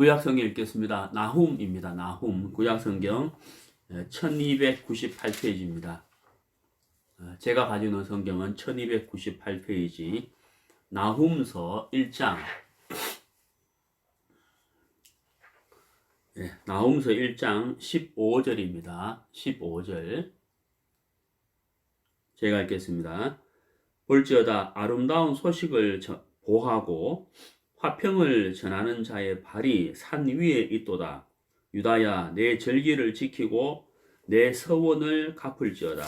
구약성경 읽겠습니다. 나훔입니다. 나훔 구약성경 1298페이지입니다. 제가 가지고 있는 성경은 1298페이지 나훔서 1장 나훔서 1장 15절입니다. 15절 제가 읽겠습니다. 볼지어다 아름다운 소식을 보하고 화평을 전하는 자의 발이 산 위에 있도다. 유다야 내 절기를 지키고 내 서원을 갚을지어다.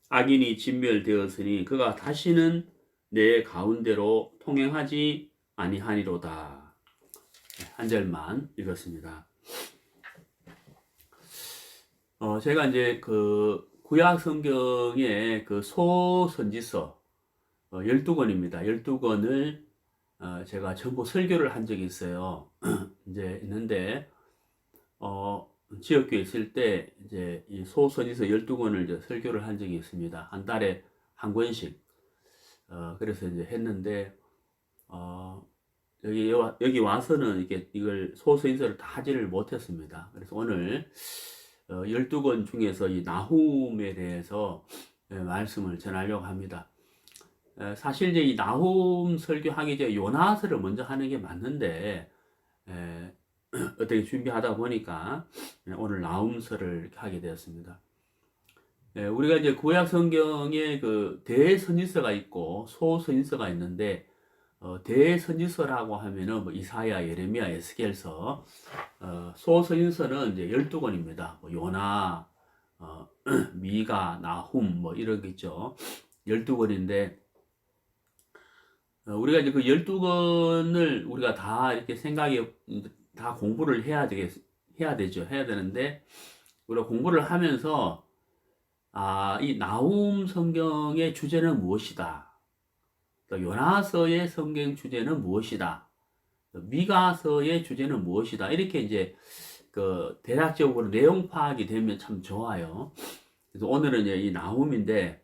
악인이 진멸되었으니 그가 다시는 내 가운데로 통행하지 아니하니로다. 한 절만 읽었습니다. 제가 이제 그 구약 성경의 그 소선지서 12권입니다. 12권을 제가 전부 설교를 한 적이 있어요. 이제 있는데 지역교회 있을 때 이제 이 소선지서 12권을 이제 설교를 한 적이 있습니다. 한 달에 한 권씩. 그래서 이제 했는데 여기 와서는 이걸 소선지서를 다 하지를 못했습니다. 그래서 오늘 12권 중에서 이 나훔에 대해서 말씀을 전하려고 합니다. 사실 이제 이 나훔 설교하기 전에 요나서를 먼저 하는 게 맞는데 어떻게 준비하다 보니까 오늘 나훔서를 이렇게 하게 되었습니다. 우리가 이제 구약 성경에 그 대선지서가 있고 소선지서가 있는데 대선지서라고 하면은 뭐 이사야, 예레미야, 에스겔서, 소선지서는 이제 12권입니다. 뭐 요나, 미가, 나훔 뭐 이런 게 있죠. 12권인데 우리가 이제 그 12권을 우리가 다 이렇게 다 공부를 해야 되죠. 해야 되는데, 우리가 공부를 하면서, 이 나훔 성경의 주제는 무엇이다. 또 요나서의 성경 주제는 무엇이다. 또 미가서의 주제는 무엇이다. 이렇게 이제 그 대략적으로 내용 파악이 되면 참 좋아요. 그래서 오늘은 이제 이 나훔인데,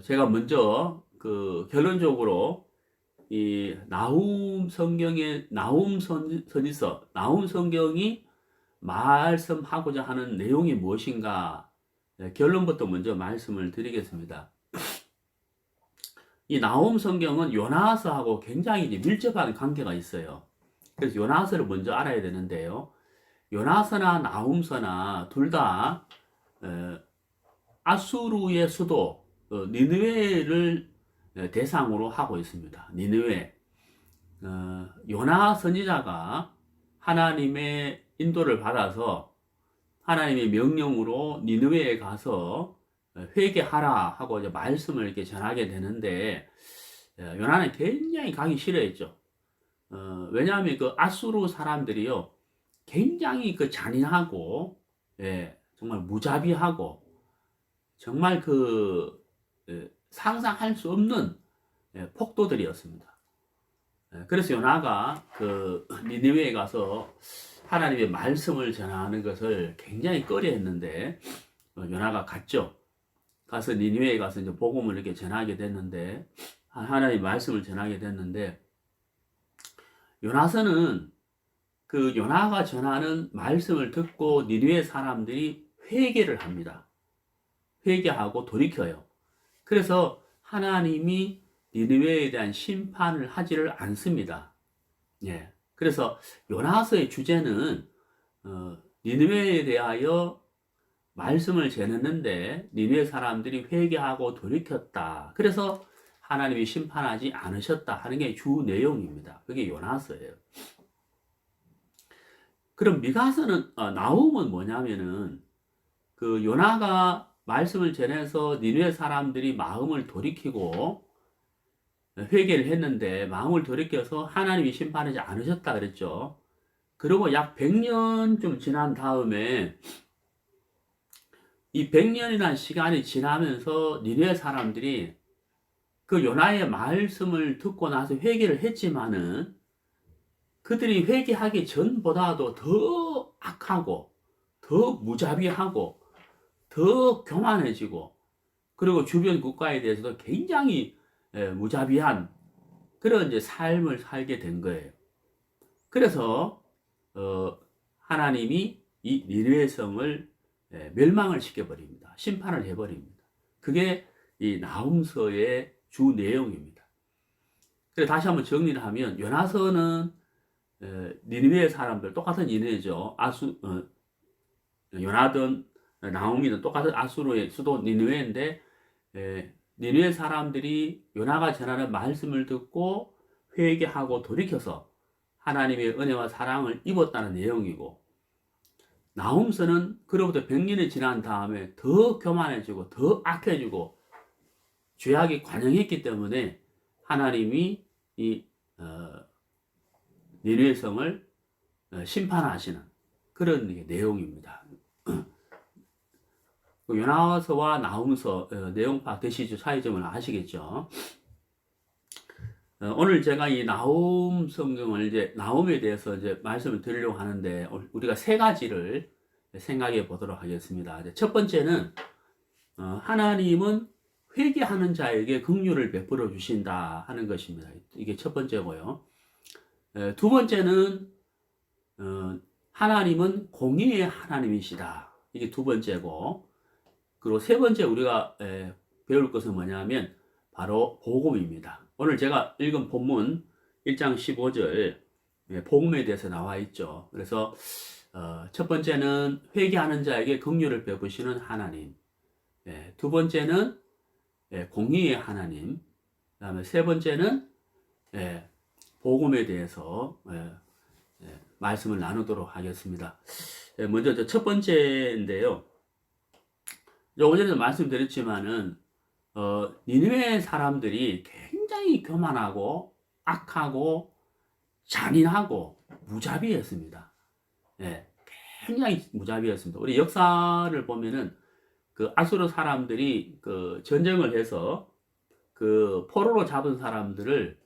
제가 먼저 그 결론적으로 이 나훔 성경의 나훔 선지서, 나훔 성경이 말씀하고자 하는 내용이 무엇인가 결론부터 먼저 말씀을 드리겠습니다. 이 나훔 성경은 요나서하고 굉장히 밀접한 관계가 있어요. 그래서 요나서를 먼저 알아야 되는데요. 요나서나 나훔서나 둘 다 아수르의 수도 니느웨를 대상으로 하고 있습니다. 니느웨. 요나 선지자가 하나님의 인도를 받아서 하나님의 명령으로 니느웨에 가서 회개하라 하고 이제 말씀을 이렇게 전하게 되는데 요나는 굉장히 가기 싫어했죠. 왜냐하면 그 아수르 사람들이요 굉장히 그 잔인하고 정말 무자비하고 정말 상상할 수 없는 폭도들이었습니다. 그래서 요나가 그 니느웨에 가서 하나님의 말씀을 전하는 것을 굉장히 꺼려했는데 요나가 갔죠. 가서 니느웨에 가서 이제 복음을 이렇게 전하게 됐는데 하나님의 말씀을 전하게 됐는데 요나서는 그 요나가 전하는 말씀을 듣고 니느웨 사람들이 회개를 합니다. 회개하고 돌이켜요. 그래서 하나님이 니느웨에 대한 심판을 하지를 않습니다. 그래서 요나서의 주제는 니느웨에 대하여 말씀을 전했는데 니느웨 사람들이 회개하고 돌이켰다. 그래서 하나님이 심판하지 않으셨다 하는 게 주 내용입니다. 그게 요나서예요. 그럼 미가서는 나훔은 뭐냐면은 그 요나가 말씀을 전해서 니느웨 사람들이 마음을 돌이키고 회개를 했는데 마음을 돌이켜서 하나님이 심판하지 않으셨다 그랬죠. 그리고 약 100년쯤 지난 다음에 이 100년이라는 시간이 지나면서 니느웨 사람들이 그 요나의 말씀을 듣고 나서 회개를 했지만은 그들이 회개하기 전보다도 더 악하고 더 무자비하고 더 교만해지고 그리고 주변 국가에 대해서도 굉장히 무자비한 그런 이제 삶을 살게 된 거예요. 그래서 하나님이 이 니느웨 성을 멸망을 시켜버립니다. 심판을 해버립니다. 그게 이 나훔서의 주 내용입니다. 그래서 다시 한번 정리를 하면 요나서는 니느웨 사람들 똑같은 니느웨죠. 요나든 나홈이든 똑같은 아수르의 수도 니느웨인데 니느웨 사람들이 요나가 전하는 말씀을 듣고 회개하고 돌이켜서 하나님의 은혜와 사랑을 입었다는 내용이고, 나훔서는 그로부터 100년이 지난 다음에 더 교만해지고 더 악해지고 죄악이 관영했기 때문에 하나님이 이 니느웨 성을 심판하시는 그런 내용입니다. 요나서와 나훔서 내용 파악되시죠? 차이점을 아시겠죠? 오늘 제가 이 나훔 성경을 이제 나훔에 대해서 이제 말씀을 드리려고 하는데, 우리가 세 가지를 생각해 보도록 하겠습니다. 첫 번째는 하나님은 회개하는 자에게 긍휼을 베풀어 주신다 하는 것입니다. 이게 첫 번째고요. 두 번째는 하나님은 공의의 하나님이시다. 이게 두 번째고, 그리고 세 번째 우리가 배울 것은 뭐냐면 바로 복음입니다. 오늘 제가 읽은 본문 1장 15절 복음에 대해서 나와 있죠. 그래서 첫 번째는 회개하는 자에게 긍휼을 베푸시는 하나님, 두 번째는 공의의 하나님, 그 다음에 세 번째는 복음에 대해서 말씀을 나누도록 하겠습니다. 먼저 첫 번째인데요. 오전에도 말씀드렸지만은 니느웨 사람들이 굉장히 교만하고 악하고 잔인하고 무자비했습니다. 굉장히 무자비했습니다. 우리 역사를 보면은 그 아수르 사람들이 그 전쟁을 해서 그 포로로 잡은 사람들을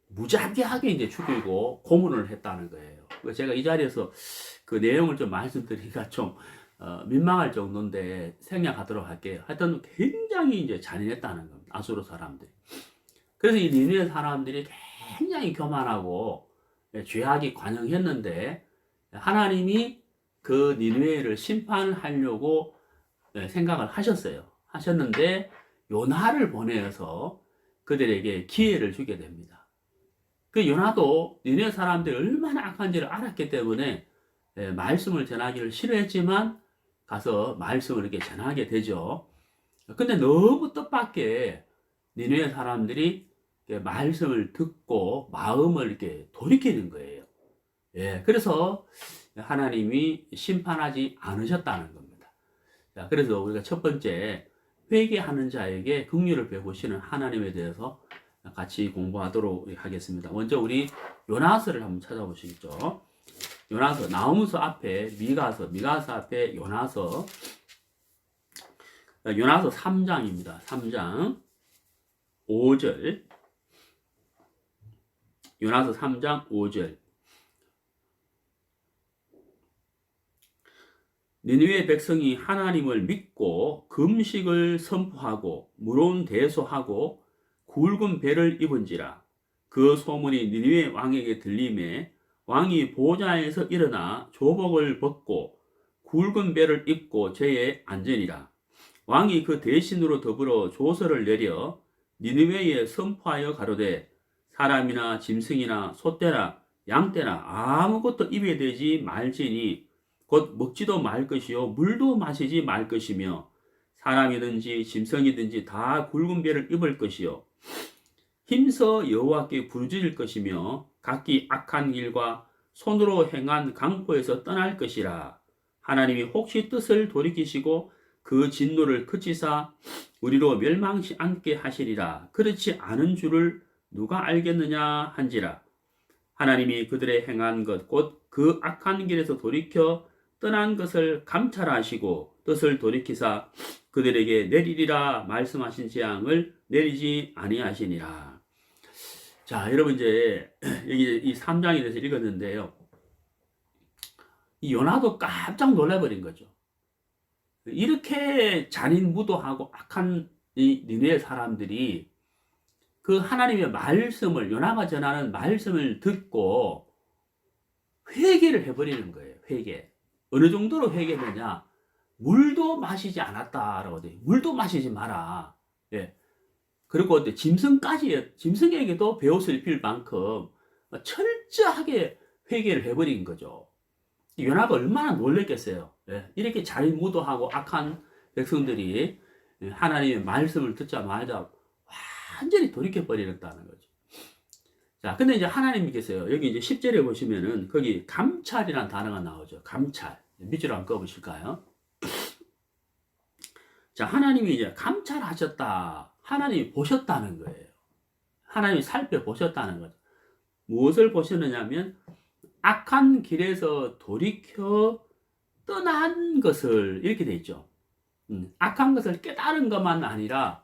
무자비하게 이제 죽이고 고문을 했다는 거예요. 제가 이 자리에서 그 내용을 좀 말씀드리기가 좀 민망할 정도인데 생략하도록 할게요. 하여튼 굉장히 이제 잔인했다는 겁니다. 아수르 사람들이. 그래서 이 니느웨 사람들이 굉장히 교만하고 죄악이 관영했는데, 하나님이 그 니느웨를 심판하려고 생각을 하셨는데 요나를 보내서 그들에게 기회를 주게 됩니다. 그 요나도 니느웨 사람들이 얼마나 악한지를 알았기 때문에 말씀을 전하기를 싫어했지만 가서 말씀을 이렇게 전하게 되죠. 근데 너무 뜻밖의 니느웨 사람들이 말씀을 듣고 마음을 이렇게 돌이키는 거예요. 그래서 하나님이 심판하지 않으셨다는 겁니다. 그래서 우리가 첫 번째, 회개하는 자에게 긍휼을 베푸시는 하나님에 대해서 같이 공부하도록 하겠습니다. 먼저 우리 요나서를 한번 찾아보시겠죠. 요나서, 나훔서 앞에 미가서 앞에 요나서 3장입니다. 3장 5절. 요나서 3장 5절. 니느웨 백성이 하나님을 믿고 금식을 선포하고 무로운 대소하고 굵은 배를 입은지라. 그 소문이 니느웨 왕에게 들림에 왕이 보좌에서 일어나 조복을 벗고 굵은 배를 입고 제에 앉으니라. 왕이 그 대신으로 더불어 조서를 내려 니느웨에 선포하여 가로되, 사람이나 짐승이나 소떼나 양떼나 아무것도 입에 대지 말지니 곧 먹지도 말 것이요 물도 마시지 말 것이며, 사람이든지 짐승이든지 다 굵은 배를 입을 것이요 힘써 여호와께 부르짖을 것이며 각기 악한 길과 손으로 행한 강포에서 떠날 것이라. 하나님이 혹시 뜻을 돌이키시고 그 진노를 그치사 우리로 멸망치 않게 하시리라. 그렇지 않은 줄을 누가 알겠느냐 한지라. 하나님이 그들의 행한 것 곧 그 악한 길에서 돌이켜 떠난 것을 감찰하시고 뜻을 돌이키사 그들에게 내리리라 말씀하신 재앙을 내리지 아니하시니라. 자, 여러분 이제 여기 이 3장에 대해서 읽었는데요. 이 요나도 깜짝 놀라버린 거죠. 이렇게 잔인무도하고 악한 이 니느웨 사람들이 그 하나님의 말씀을, 요나가 전하는 말씀을 듣고 회개를 해버리는 거예요. 회개. 어느 정도로 회개되냐? 물도 마시지 않았다라고 돼요. 물도 마시지 마라. 예. 그리고 짐승에게도 베옷을 입힐 만큼 철저하게 회개를 해버린 거죠. 요나가 얼마나 놀랬겠어요. 예. 이렇게 자리무도하고 악한 백성들이 하나님의 말씀을 듣자마자 완전히 돌이켜버리겠다는 거죠. 자, 근데 이제 하나님께서요, 여기 이제 10절에 보시면은, 거기 감찰이라는 단어가 나오죠. 감찰. 밑줄로 한번 꺼보실까요? 자, 하나님이 이제 감찰하셨다. 하나님이 보셨다는 거예요. 하나님이 살펴보셨다는 거죠. 무엇을 보셨느냐면, 악한 길에서 돌이켜 떠난 것을, 이렇게 돼 있죠. 악한 것을 깨달은 것만 아니라,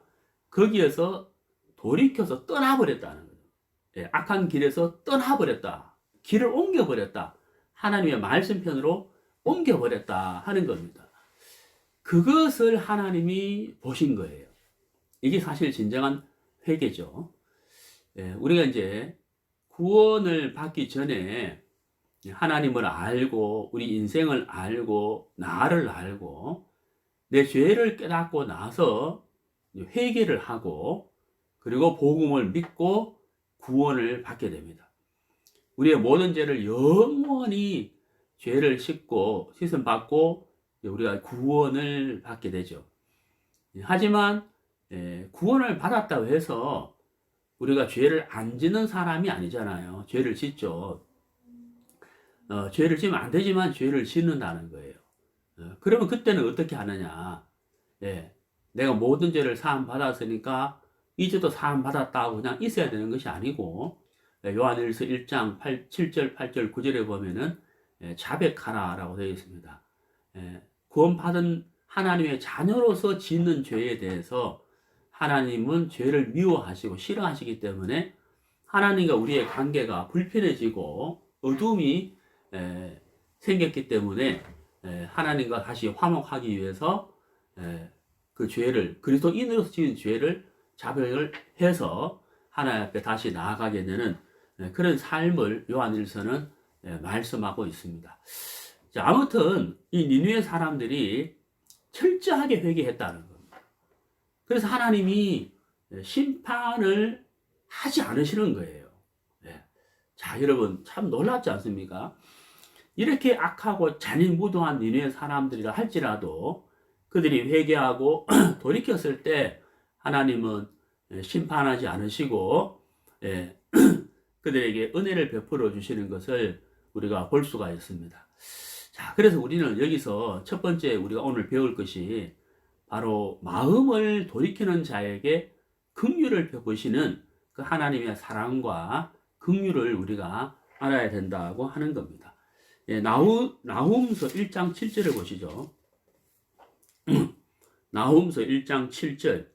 거기에서 돌이켜서 떠나버렸다는 거예요. 예, 악한 길에서 떠나버렸다. 길을 옮겨버렸다. 하나님의 말씀편으로 옮겨버렸다 하는 겁니다. 그것을 하나님이 보신 거예요. 이게 사실 진정한 회개죠. 예, 우리가 이제 구원을 받기 전에 하나님을 알고 우리 인생을 알고 나를 알고 내 죄를 깨닫고 나서 회개를 하고 그리고 복음을 믿고 구원을 받게 됩니다. 우리의 모든 죄를 영원히 죄를 씻음 받고 우리가 구원을 받게 되죠. 하지만 구원을 받았다고 해서 우리가 죄를 안 짓는 사람이 아니잖아요. 죄를 짓죠. 죄를 지으면 안 되지만 죄를 짓는다는 거예요. 그러면 그때는 어떻게 하느냐? 내가 모든 죄를 사함 받았으니까 이제도 사함 받았다고 그냥 있어야 되는 것이 아니고 요한일서 1장 7절, 8절, 9절에 보면은 자백하라라고 되어 있습니다. 구원받은 하나님의 자녀로서 짓는 죄에 대해서 하나님은 죄를 미워하시고 싫어하시기 때문에 하나님과 우리의 관계가 불편해지고 어둠이 생겼기 때문에 하나님과 다시 화목하기 위해서 그 죄를 그리스도인으로서 지은 죄를 자백을 해서 하나님 앞에 다시 나아가게 되는 그런 삶을 요한일서는 말씀하고 있습니다. 자, 아무튼 이 니느웨 사람들이 철저하게 회개했다는 겁니다. 그래서 하나님이 심판을 하지 않으시는 거예요. 자, 여러분 참 놀랍지 않습니까? 이렇게 악하고 잔인무도한 니느웨 사람들이라 할지라도 그들이 회개하고 돌이켰을 때 하나님은 심판하지 않으시고 그들에게 은혜를 베풀어 주시는 것을 우리가 볼 수가 있습니다. 자, 그래서 우리는 여기서 첫 번째 우리가 오늘 배울 것이 바로 마음을 돌이키는 자에게 긍휼을 베푸시는 그 하나님의 사랑과 긍휼을 우리가 알아야 된다고 하는 겁니다. 나훔서 1장 7절을 보시죠. 나훔서 1장 7절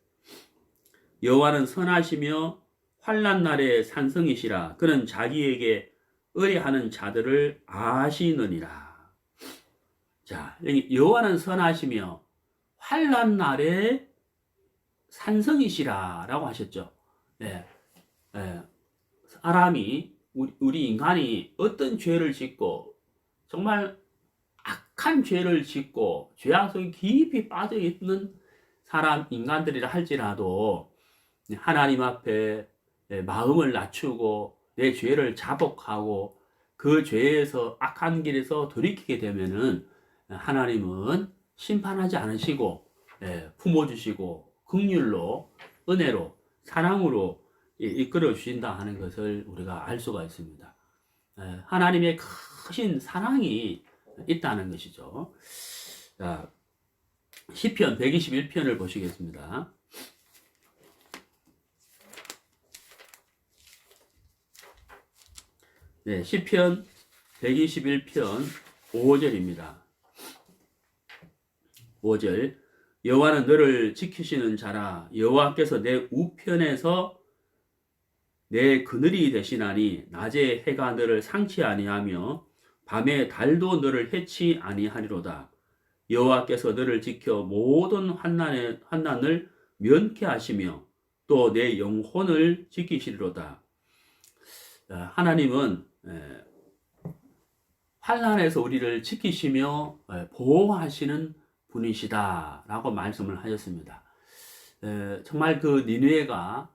여호와는 선하시며 환난 날에 산성이시라 그는 자기에게 의뢰하는 자들을 아시느니라. 자, 여기 여호와는 선하시며 환난 날에 산성이시라라고 하셨죠. 사람이 우리 인간이 어떤 죄를 짓고 정말 악한 죄를 짓고 죄악 속에 깊이 빠져 있는 사람 인간들이라 할지라도 하나님 앞에 마음을 낮추고 내 죄를 자복하고 그 죄에서 악한 길에서 돌이키게 되면은 하나님은 심판하지 않으시고 품어주시고 긍휼로 은혜로 사랑으로 이끌어 주신다 하는 것을 우리가 알 수가 있습니다. 하나님의 크신 사랑이 있다는 것이죠. 자, 시편 121편을 보시겠습니다. 시편 121편 5절입니다. 5절 여호와는 너를 지키시는 자라 여호와께서 내 우편에서 내 그늘이 되시나니 낮에 해가 너를 상치 아니하며 밤에 달도 너를 해치 아니하리로다. 여호와께서 너를 지켜 모든 환난을 면케 하시며 또 내 영혼을 지키시리로다. 하나님은 환난에서 우리를 지키시며 보호하시는 분이시다라고 말씀을 하셨습니다. 정말 그 니느웨가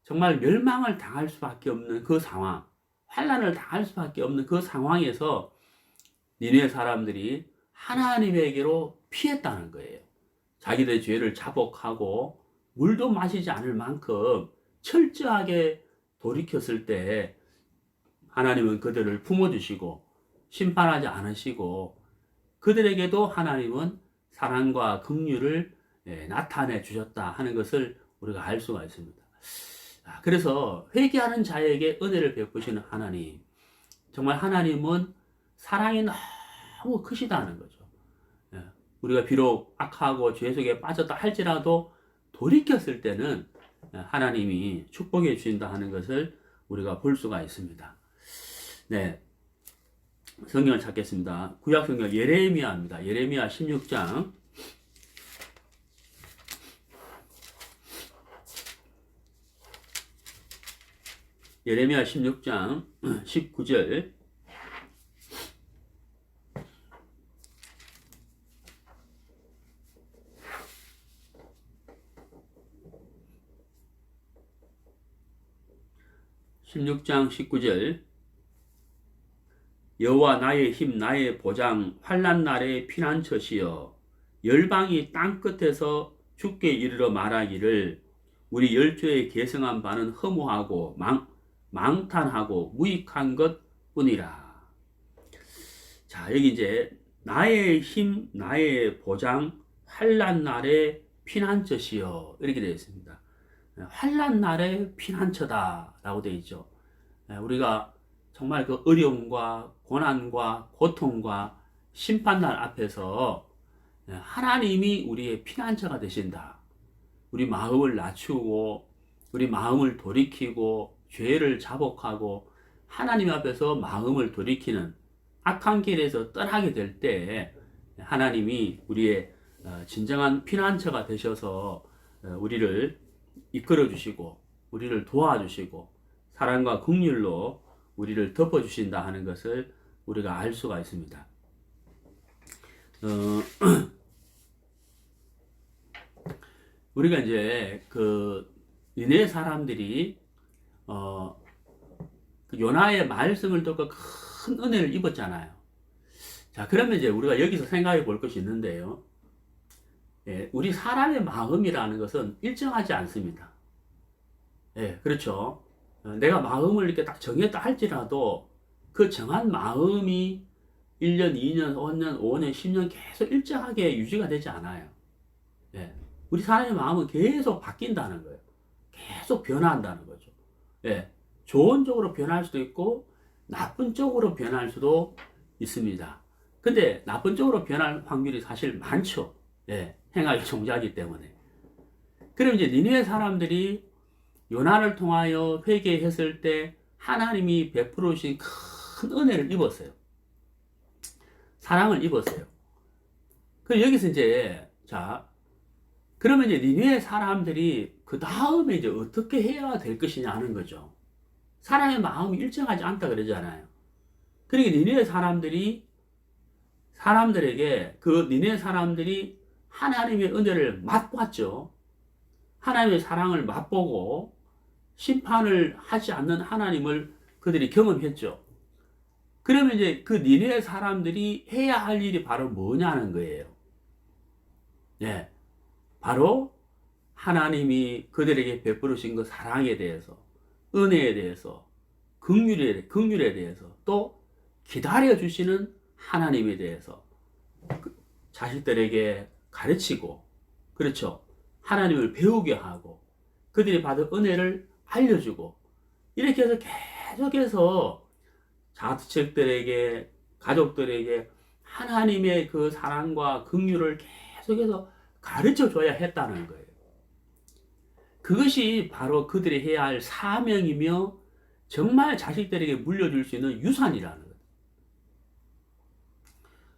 정말 멸망을 당할 수밖에 없는 그 상황, 환난을 당할 수밖에 없는 그 상황에서 니느웨 사람들이 하나님에게로 피했다는 거예요. 자기들의 죄를 자복하고 물도 마시지 않을 만큼 철저하게 돌이켰을 때 하나님은 그들을 품어주시고 심판하지 않으시고 그들에게도 하나님은 사랑과 긍휼을 나타내 주셨다 하는 것을 우리가 알 수가 있습니다. 그래서 회개하는 자에게 은혜를 베푸시는 하나님, 정말 하나님은 사랑이 너무 크시다는 거죠. 우리가 비록 악하고 죄 속에 빠졌다 할지라도 돌이켰을 때는 하나님이 축복해 주신다 하는 것을 우리가 볼 수가 있습니다. 네, 성경을 찾겠습니다. 구약 성경 예레미야입니다. 예레미야 16장 19절 16장 19절 여호와 나의 힘 나의 보장 환난 날의 피난처시여 열방이 땅 끝에서 주께 이르러 말하기를 우리 열조의 계승한 바는 허무하고 망탄하고 무익한 것 뿐이라. 자, 여기 이제 나의 힘 나의 보장 환난 날의 피난처시여 이렇게 되어 있습니다. 환난 날의 피난처다라고 되어 있죠. 우리가 정말 그 어려움과 고난과 고통과 심판날 앞에서 하나님이 우리의 피난처가 되신다. 우리 마음을 낮추고 우리 마음을 돌이키고 죄를 자복하고 하나님 앞에서 마음을 돌이키는 악한 길에서 떠나게 될 때 하나님이 우리의 진정한 피난처가 되셔서 우리를 이끌어 주시고 우리를 도와주시고 사랑과 긍휼로 우리를 덮어주신다 하는 것을 우리가 알 수가 있습니다. 우리가 이제 그 니느웨 사람들이 그 요나의 말씀을 듣고 큰 은혜를 입었잖아요. 자, 그러면 이제 우리가 여기서 생각해 볼 것이 있는데요. 우리 사람의 마음이라는 것은 일정하지 않습니다. 그렇죠. 내가 마음을 이렇게 딱 정했다 할지라도 그 정한 마음이 1년, 2년, 5년, 5년, 10년 계속 일정하게 유지가 되지 않아요. 우리 사람의 마음은 계속 바뀐다는 거예요. 계속 변화한다는 거죠. 좋은 쪽으로 변할 수도 있고 나쁜 쪽으로 변할 수도 있습니다. 근데 나쁜 쪽으로 변할 확률이 사실 많죠. 행하기 종자이기 때문에. 그럼 이제 니느웨 사람들이 요나를 통하여 회개했을 때 하나님이 베풀어 주신 큰 은혜를 입었어요. 사랑을 입었어요. 그럼 여기서 이제 자, 그러면 이제 니느웨 사람들이 그 다음에 이제 어떻게 해야 될 것이냐 하는 거죠. 사람의 마음이 일정하지 않다 그러잖아요. 그러니까 니느웨 사람들에게 그 니느웨 사람들이 하나님의 은혜를 맛봤죠. 하나님의 사랑을 맛보고 심판을 하지 않는 하나님을 그들이 경험했죠. 그러면 이제 그 니느웨 사람들이 해야 할 일이 바로 뭐냐는 거예요. 바로 하나님이 그들에게 베풀으신 그 사랑에 대해서, 은혜에 대해서, 긍휼에 대해서, 또 기다려 주시는 하나님에 대해서 자식들에게 가르치고, 그렇죠. 하나님을 배우게 하고, 그들이 받은 은혜를 알려주고, 이렇게 해서 계속해서 자식들에게, 가족들에게 하나님의 그 사랑과 긍휼을 계속해서 가르쳐 줘야 했다는 거예요. 그것이 바로 그들이 해야 할 사명이며 정말 자식들에게 물려줄 수 있는 유산이라는 거예요.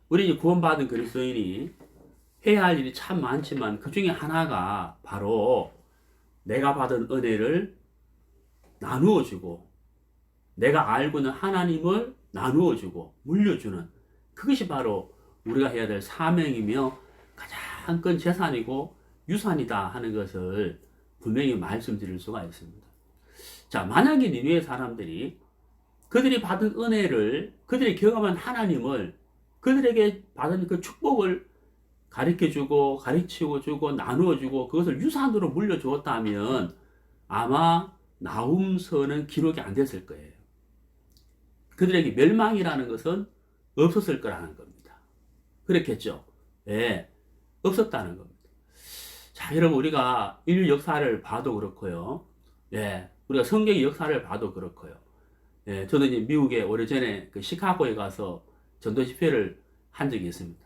우리 구원받은 그리스도인이 해야 할 일이 참 많지만 그 중에 하나가 바로 내가 받은 은혜를 나누어 주고 내가 알고 있는 하나님을 나누어주고 물려주는 그것이 바로 우리가 해야 될 사명이며 가장 큰 재산이고 유산이다 하는 것을 분명히 말씀드릴 수가 있습니다. 자, 만약에 니느웨 사람들이 그들이 받은 은혜를, 그들이 경험한 하나님을, 그들에게 받은 그 축복을 가르쳐주고 가르치고 주고 나누어 주고 그것을 유산으로 물려주었다면 아마 나훔서는 기록이 안 됐을 거예요. 그들에게 멸망이라는 것은 없었을 거라는 겁니다. 그렇겠죠? 예, 없었다는 겁니다. 자, 여러분, 우리가 인류 역사를 봐도 그렇고요. 예, 우리가 성경의 역사를 봐도 그렇고요. 예, 저는 이제 미국에 오래전에 그 시카고에 가서 전도 집회를 한 적이 있습니다.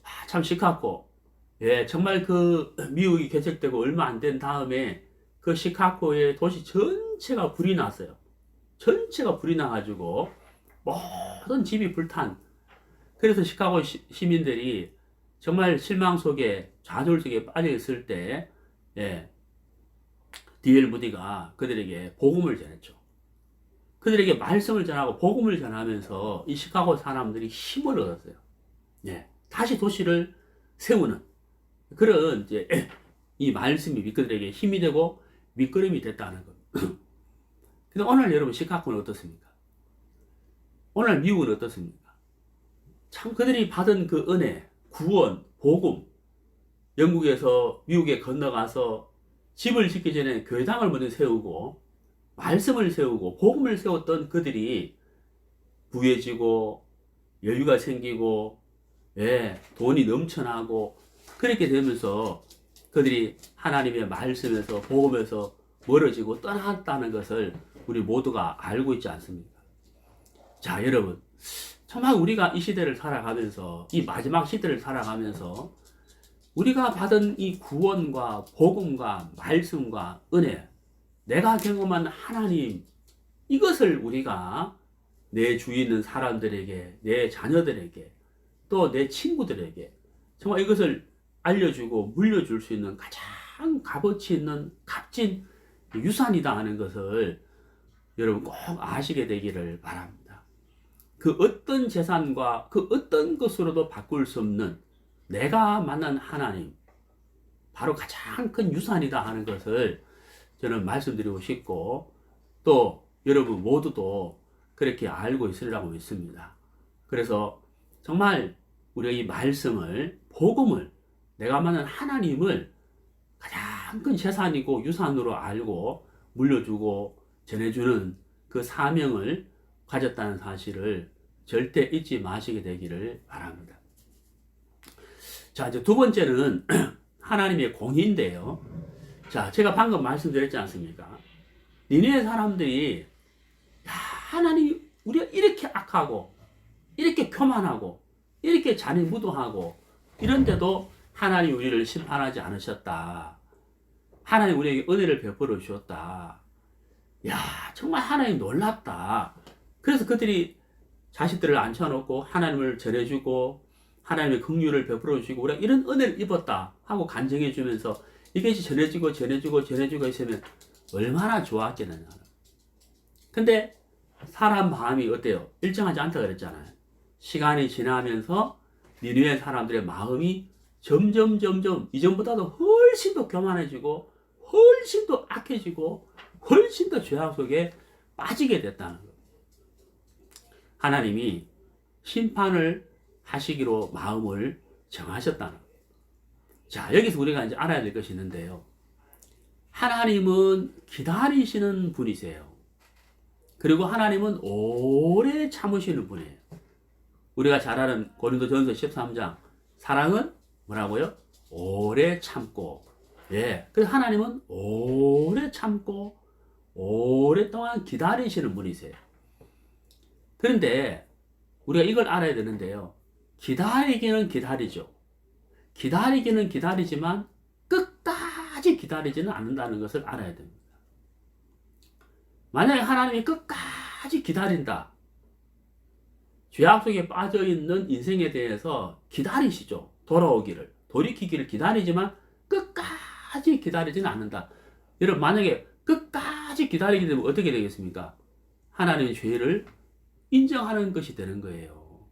아, 참 시카고. 예, 정말 그 미국이 개척되고 얼마 안 된 다음에 그 시카고의 도시 전체가 불이 났어요. 전체가 불이 나가지고 모든 집이 불탄. 그래서 시카고 시민들이 정말 실망 속에 좌절 속에 빠져 있을 때, 예, D.L. 무디가 그들에게 복음을 전했죠. 그들에게 말씀을 전하고 복음을 전하면서 이 시카고 사람들이 힘을 얻었어요. 예, 다시 도시를 세우는 그런 이제 이 말씀이 그들에게 힘이 되고 밑거름이 됐다는 겁니다. 근데 오늘 여러분 시카고는 어떻습니까? 오늘 미국은 어떻습니까? 참 그들이 받은 그 은혜, 구원, 복음, 영국에서 미국에 건너가서 집을 짓기 전에 교회당을 먼저 세우고 말씀을 세우고 복음을 세웠던 그들이 부해지고 여유가 생기고, 예, 돈이 넘쳐나고 그렇게 되면서 그들이 하나님의 말씀에서 복음에서 멀어지고 떠났다는 것을 우리 모두가 알고 있지 않습니까? 자, 여러분, 정말 우리가 이 시대를 살아가면서, 이 마지막 시대를 살아가면서 우리가 받은 이 구원과 복음과 말씀과 은혜, 내가 경험한 하나님, 이것을 우리가 내 주위에 있는 사람들에게, 내 자녀들에게, 또 내 친구들에게 정말 이것을 알려주고 물려줄 수 있는 가장 값어치 있는 값진 유산이다 하는 것을 여러분 꼭 아시게 되기를 바랍니다. 그 어떤 재산과 그 어떤 것으로도 바꿀 수 없는 내가 만난 하나님, 바로 가장 큰 유산이다 하는 것을 저는 말씀드리고 싶고, 또 여러분 모두도 그렇게 알고 있으리라고 믿습니다. 그래서 정말 우리가 이 말씀을, 복음을, 내가 만난 하나님을 가장 큰 재산이고 유산으로 알고 물려주고 전해주는 그 사명을 가졌다는 사실을 절대 잊지 마시게 되기를 바랍니다. 자, 이제 두 번째는 하나님의 공의인데요. 자, 제가 방금 말씀드렸지 않습니까? 니네 사람들이, 야, 하나님, 우리가 이렇게 악하고, 이렇게 교만하고, 이렇게 잔인무도하고, 이런데도 하나님 우리를 심판하지 않으셨다. 하나님 우리에게 은혜를 베풀어 주셨다. 야, 정말 하나님 놀랍다. 그래서 그들이 자식들을 앉혀놓고 하나님을 전해주고 하나님의 긍휼을 베풀어 주시고 우리가 이런 은혜를 입었다 하고 간증해 주면서 이것이 전해지고 있으면 얼마나 좋았겠느냐. 근데 사람 마음이 어때요? 일정하지 않다 그랬잖아요. 시간이 지나면서 니느웨 사람들의 마음이 점점 이전보다도 훨씬 더 교만해지고 훨씬 더 악해지고 훨씬 더 죄악 속에 빠지게 됐다는 거예요. 하나님이 심판을 하시기로 마음을 정하셨다는 거예요. 자, 여기서 우리가 이제 알아야 될 것이 있는데요. 하나님은 기다리시는 분이세요. 그리고 하나님은 오래 참으시는 분이에요. 우리가 잘 아는 고린도전서 13장, 사랑은 뭐라고요? 오래 참고. 예. 그래서 하나님은 오래 참고 오랫동안 기다리시는 분이세요. 그런데 우리가 이걸 알아야 되는데요. 기다리기는 기다리죠. 기다리기는 기다리지만 끝까지 기다리지는 않는다는 것을 알아야 됩니다. 만약에 하나님이 끝까지 기다린다. 죄악 속에 빠져있는 인생에 대해서 기다리시죠. 돌아오기를, 돌이키기를 기다리지만 끝까지 기다리지는 않는다. 여러분, 만약에 끝까지 기다리게 되면 어떻게 되겠습니까? 하나님의 죄를 인정하는 것이 되는 거예요.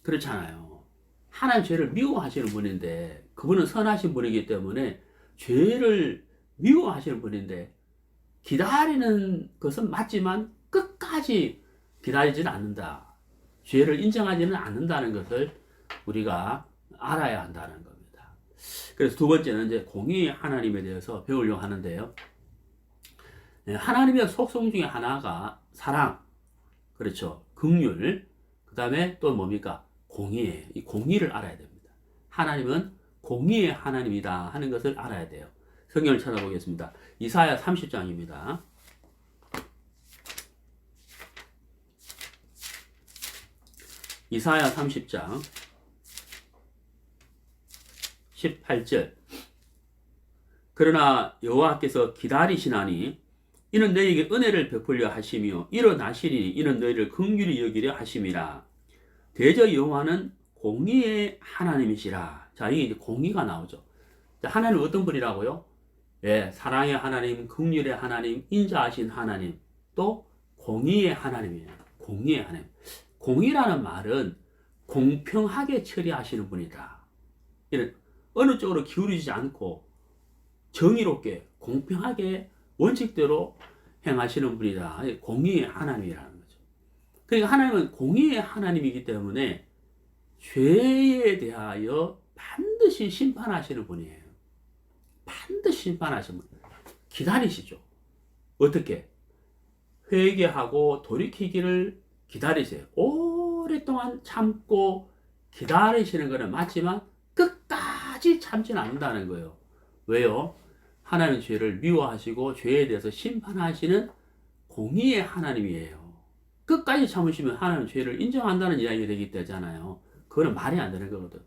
그렇잖아요. 하나님 죄를 미워하시는 분인데 그분은 선하신 분이기 때문에 죄를 미워하시는 분인데 기다리는 것은 맞지만 끝까지 기다리지는 않는다. 죄를 인정하지는 않는다는 것을 우리가 알아야 한다는 겁니다. 그래서 두 번째는 이제 공의의 하나님에 대해서 배우려고 하는데요. 하나님의 속성 중에 하나가 사랑, 그렇죠. 긍휼, 그 다음에 또 뭡니까? 공의예요. 이 공의를 알아야 됩니다. 하나님은 공의의 하나님이다 하는 것을 알아야 돼요. 성경을 찾아보겠습니다. 이사야 30장입니다. 이사야 30장 18절. 그러나 여호와께서 기다리시나니 이는 너희에게 은혜를 베풀려 하시며 일어나시니 이는 너희를 긍휼히 여기려 하심이라. 대저 여호와는 공의의 하나님이시라. 자, 이게 이제 공의가 나오죠. 자, 하나님은 어떤 분이라고요? 예, 사랑의 하나님, 긍휼의 하나님, 인자하신 하나님, 또 공의의 하나님이에요. 공의의 하나님. 공의라는 말은 공평하게 처리하시는 분이다. 이런 어느 쪽으로 기울이지 않고 정의롭게 공평하게 원칙대로 행하시는 분이다. 공의의 하나님이라는 거죠. 그러니까 하나님은 공의의 하나님이기 때문에 죄에 대하여 반드시 심판하시는 분이에요. 반드시 심판하시는 분. 기다리시죠. 어떻게? 회개하고 돌이키기를 기다리세요. 오랫동안 참고 기다리시는 것은 맞지만 끝까지 참지는 않는다는 거예요. 왜요? 하나님은 죄를 미워하시고 죄에 대해서 심판하시는 공의의 하나님이에요. 끝까지 참으시면 하나님은 죄를 인정한다는 이야기가 되기 때문이잖아요. 그거는 말이 안 되는 거거든.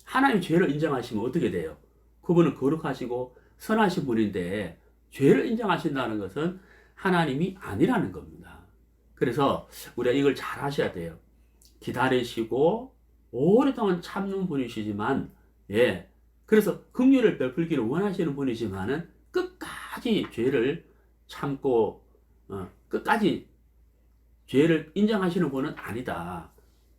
하나님 죄를 인정하시면 어떻게 돼요? 그분은 거룩하시고 선하신 분인데 죄를 인정하신다는 것은 하나님이 아니라는 겁니다. 그래서 우리가 이걸 잘 하셔야 돼요. 기다리시고 오랫동안 참는 분이시지만, 예, 그래서 긍휼을 베풀기를 원하시는 분이지만은 끝까지 죄를 참고 끝까지 죄를 인정하시는 분은 아니다.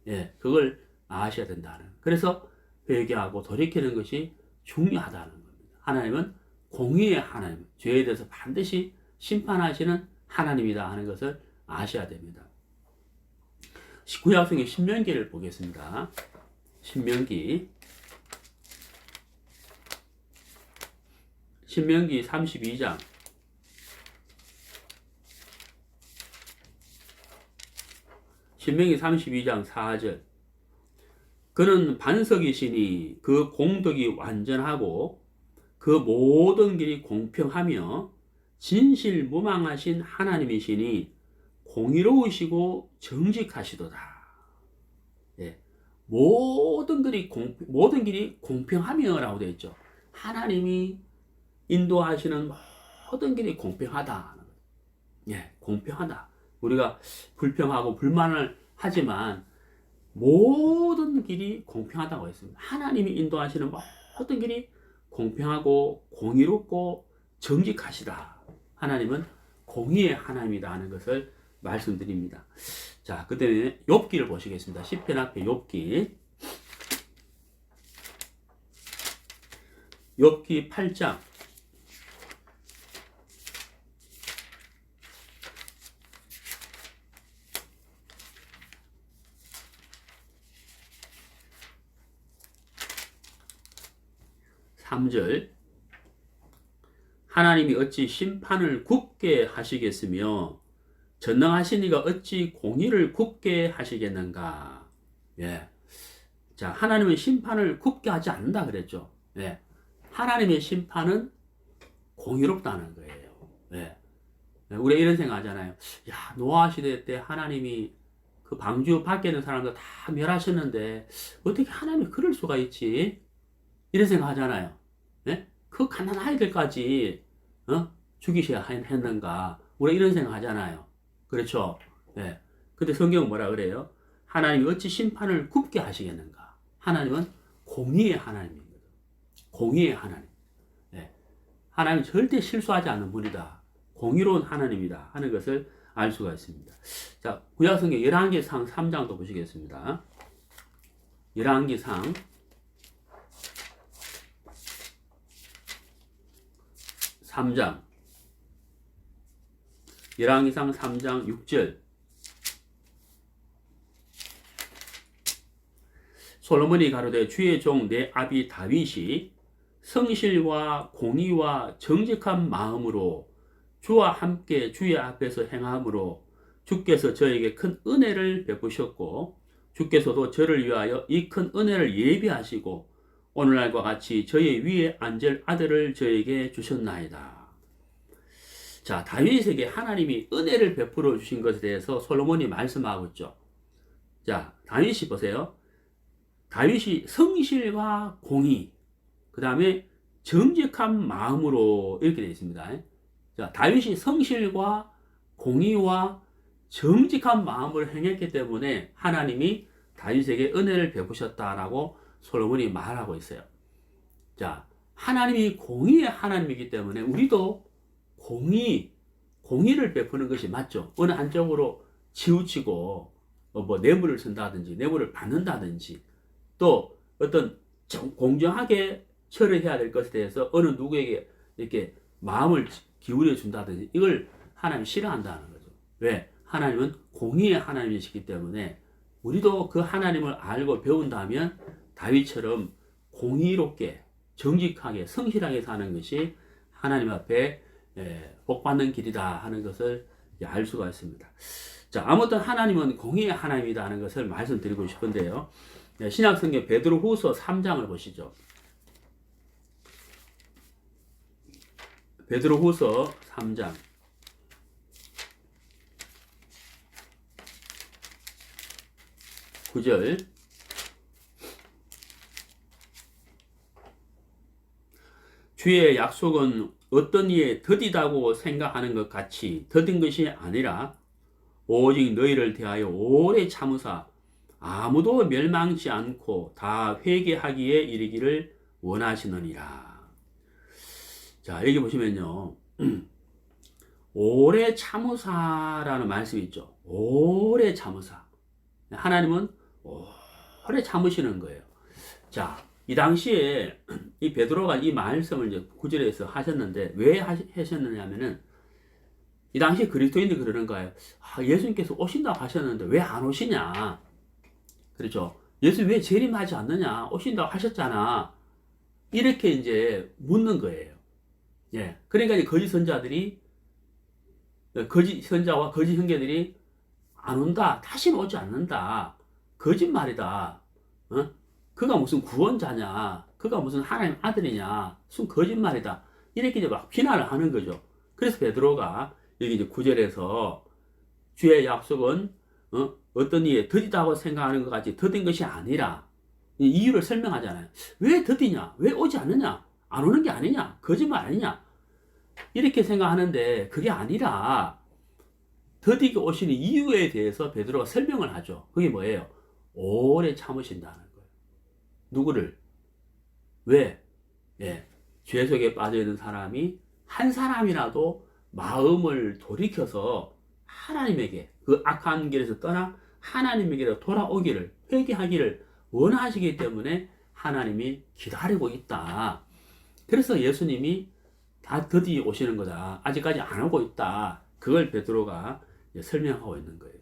예, 그걸 아셔야 된다는. 그래서 회개하고 돌이키는 것이 중요하다는 겁니다. 하나님은 공의의 하나님, 죄에 대해서 반드시 심판하시는 하나님이다 하는 것을 아셔야 됩니다. 구약성의 신명기를 보겠습니다. 신명기 32장 4절. 그는 반석이시니 그 공덕이 완전하고 그 모든 길이 공평하며 진실무망하신 하나님이시니 공의로우시고 정직하시도다. 예. 모든 길이 공평하며라고 되어 있죠. 하나님이 인도하시는 모든 길이 공평하다. 예, 공평하다. 우리가 불평하고 불만을 하지만 모든 길이 공평하다고 했습니다. 하나님이 인도하시는 모든 길이 공평하고 공의롭고 정직하시다. 하나님은 공의의 하나님이다 하는 것을 말씀드립니다. 자, 그 다음에 욥기를 보시겠습니다. 시편 앞에 욥기 8장 3절. 하나님이 어찌 심판을 굽게 하시겠으며 전능하신 이가 어찌 공의를 굽게 하시겠는가. 예. 자, 하나님은 심판을 굽게 하지 않는다 그랬죠. 예. 하나님의 심판은 공의롭다는 거예요. 예. 우리가 이런 생각 하잖아요. 야, 노아 시대 때 하나님이 그 방주 밖에 있는 사람들 다 멸하셨는데 어떻게 하나님이 그럴 수가 있지? 이런 생각 하잖아요. 예? 그 가난한 아이들까지 죽이셔야 했는가? 우리가 이런 생각 하잖아요. 그렇죠? 예. 근데 성경은 뭐라 그래요? 하나님이 어찌 심판을 굽게 하시겠는가? 하나님은 공의의 하나님입니다. 공의의 하나님. 예. 하나님은 절대 실수하지 않는 분이다. 공의로운 하나님이다 하는 것을 알 수가 있습니다. 자, 구약성경 열왕기상 3장도 보시겠습니다. 열왕기상 3장 열왕기상 3장 6절 솔로몬이 가로되 주의 종 내 아비 다윗이 성실과 공의와 정직한 마음으로 주와 함께 주의 앞에서 행함으로 주께서 저에게 큰 은혜를 베푸셨고 주께서도 저를 위하여 이 큰 은혜를 예비하시고 오늘날과 같이 저의 위에 앉을 아들을 저에게 주셨나이다. 자, 다윗에게 하나님이 은혜를 베풀어 주신 것에 대해서 솔로몬이 말씀하고 있죠. 자, 다윗이 보세요. 다윗이 성실과 공의, 그 다음에 정직한 마음으로 이렇게 되어 있습니다. 자, 다윗이 성실과 공의와 정직한 마음을 행했기 때문에 하나님이 다윗에게 은혜를 베푸셨다라고 솔로몬이 말하고 있어요. 자, 하나님이 공의의 하나님이기 때문에 우리도 공의를 베푸는 것이 맞죠. 어느 한쪽으로 치우치고 뭐 뇌물을 쓴다든지 뇌물을 받는다든지 또 어떤 공정하게 처리해야 될 것에 대해서 어느 누구에게 이렇게 마음을 기울여 준다든지 이걸 하나님이 싫어한다는 거죠. 왜? 하나님은 공의의 하나님이시기 때문에 우리도 그 하나님을 알고 배운다면 다윗처럼 공의롭게 정직하게 성실하게 사는 것이 하나님 앞에 복받는 길이다 하는 것을 알 수가 있습니다. 자, 아무튼 하나님은 공의의 하나님이다 하는 것을 말씀드리고 싶은데요. 신약성경 베드로후서 3장을 보시죠. 베드로후서 3장 9절 주의 약속은 어떤 이에 더디다고 생각하는 것 같이 더딘 것이 아니라 오직 너희를 대하여 오래 참으사 아무도 멸망치 않고 다 회개하기에 이르기를 원하시느니라. 자, 여기 보시면요. 오래 참으사라는 말씀이 있죠. 오래 참으사. 하나님은 오래 참으시는 거예요. 자, 이 당시에 이 베드로가 이 말씀을 이제 9절에서 하셨는데 왜 하셨느냐면은 이 당시에 그리스도인들이 그러는 거예요. 예수님께서 오신다고 하셨는데 왜 안 오시냐? 그렇죠. 예수 왜 재림하지 않느냐? 오신다고 하셨잖아. 이렇게 이제 묻는 거예요. 예. 그러니까 이제 거짓 선자들이 거짓 선자와 거짓 형제들이 안 온다. 다시는 오지 않는다. 거짓말이다. 어? 그가 무슨 구원자냐? 그가 무슨 하나님 아들이냐? 무슨 거짓말이다. 이렇게 이제 막 비난을 하는 거죠. 그래서 베드로가 여기 이제 9절에서 주의 약속은 어떤 이에 더디다고 생각하는 것 같이 더딘 것이 아니라 이유를 설명하잖아요. 왜 더디냐? 왜 오지 않느냐? 안 오는 게 아니냐? 거짓말 아니냐? 이렇게 생각하는데 그게 아니라 더디게 오시는 이유에 대해서 베드로가 설명을 하죠. 그게 뭐예요? 오래 참으신다는 거예요. 누구를? 왜? 예, 죄 속에 빠져있는 사람이 한 사람이라도 마음을 돌이켜서 하나님에게 그 악한 길에서 떠나 하나님에게로 돌아오기를 회개하기를 원하시기 때문에 하나님이 기다리고 있다. 그래서 예수님이 다 더디 오시는 거다. 아직까지 안 오고 있다. 그걸 베드로가 설명하고 있는 거예요.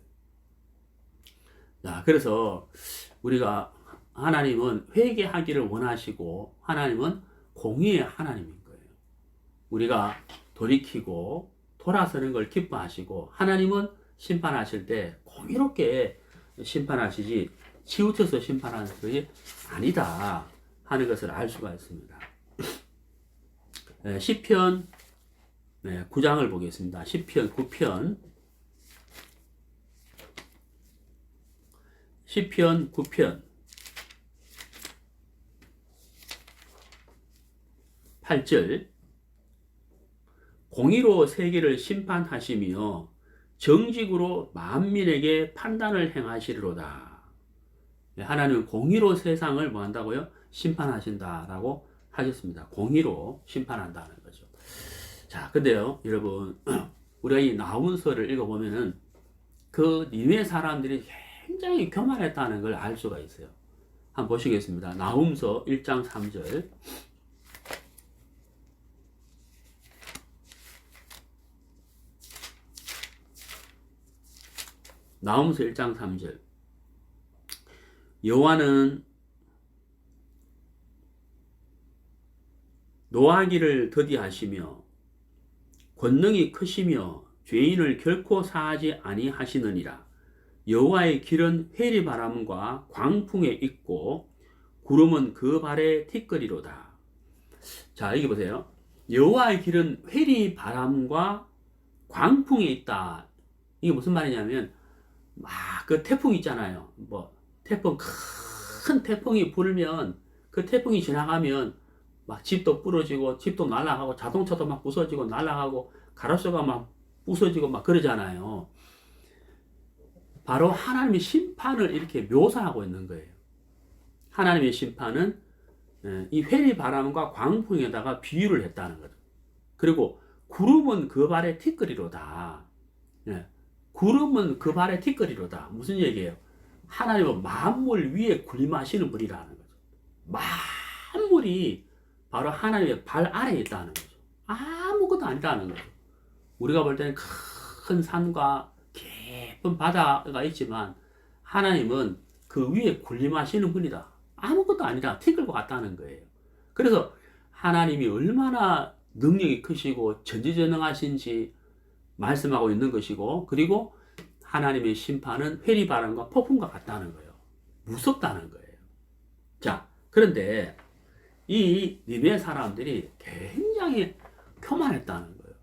자, 그래서 우리가 하나님은 회개하기를 원하시고 하나님은 공의의 하나님인 거예요. 우리가 돌이키고 돌아서는 걸 기뻐하시고 하나님은 심판하실 때 공의롭게 심판하시지 치우쳐서 심판하는 것이 아니다 하는 것을 알 수가 있습니다. 시편 9장을 보겠습니다. 시편 9편 시편 9편 8절 공의로 세계를 심판하시며 정직으로 만민에게 판단을 행하시리로다. 하나님은 공의로 세상을 뭐 한다고요? 심판하신다라고 하셨습니다. 공의로 심판한다는 거죠. 자, 근데요, 여러분, 우리가 이 나훔서를 읽어보면은 그 니네 사람들이 굉장히 교만했다는 걸 알 수가 있어요. 한번 보시겠습니다. 나훔서 1장 3절. 나훔서 1장 3절. 여호와는 노하기를 더디하시며 권능이 크시며 죄인을 결코 사하지 아니하시느니라. 여호와의 길은 회리바람과 광풍에 있고 구름은 그 발에 티끌이로다. 자, 여기 보세요. 여호와의 길은 회리바람과 광풍에 있다. 이게 무슨 말이냐면 막 그 태풍 있잖아요. 뭐 태풍, 큰 태풍이 불면 그 태풍이 지나가면 막 집도 부러지고 집도 날아가고 자동차도 막 부서지고 날아가고 가로수가 막 부서지고 막 그러잖아요. 바로 하나님의 심판을 이렇게 묘사하고 있는 거예요. 하나님의 심판은 이 회리바람과 광풍에다가 비유를 했다는 거죠. 그리고 구름은 그 발에 티끌이로다. 구름은 그 발에 티끌이로다. 무슨 얘기예요? 하나님은 만물 위에 군림하시는 분이라는 거죠. 만물이 바로 하나님의 발 아래에 있다는 거죠. 아무것도 아니라는 거죠. 우리가 볼 때는 큰 산과 깊은 바다가 있지만 하나님은 그 위에 군림하시는 분이다. 아무것도 아니라 티끌과 같다는 거예요. 그래서 하나님이 얼마나 능력이 크시고 전지전능하신지 말씀하고 있는 것이고, 그리고 하나님의 심판은 회리바람과 폭풍과 같다는 거예요. 무섭다는 거예요. 자, 그런데 이 니네 사람들이 굉장히 교만했다는 거예요.